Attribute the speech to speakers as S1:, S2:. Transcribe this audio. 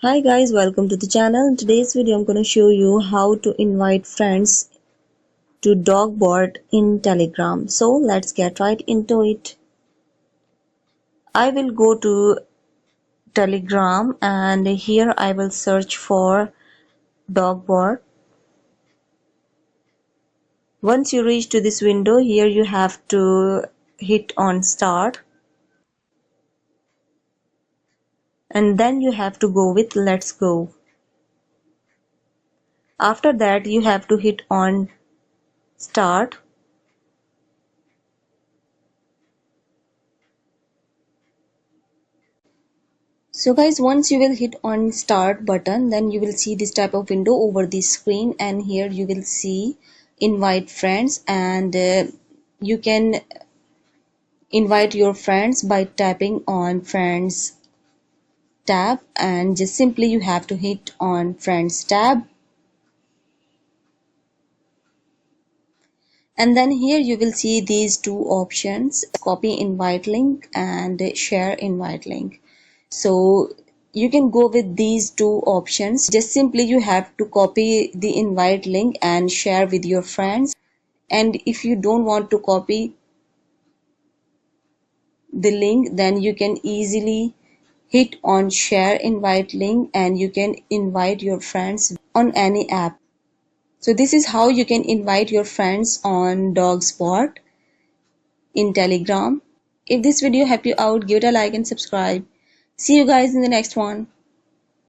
S1: Hi guys, welcome to the channel. In today's video I'm going to show you how to invite friends to Dogboard in Telegram. So let's get right into it. I will go to Telegram and here I will search for Dogboard. Once you reach to this window, here you have to hit on start and then you have to go with let's go. After that you have to hit on start. So guys, once you will hit on start button, then you will see this type of window over the screen, and here you will see invite friends, and you can invite your friends by tapping on friends tab, and just simply you have to hit on friends tab, and then here you will see these two options, copy invite link and share invite link. So you can go with these two options. Just simply you have to copy the invite link and share with your friends, and if you don't want to copy the link, then you can easily hit on share invite link and you can invite your friends on any app. So this is how you can invite your friends on Dogspot in Telegram. If this video helped you out, give it a like and subscribe. See you guys in the next one.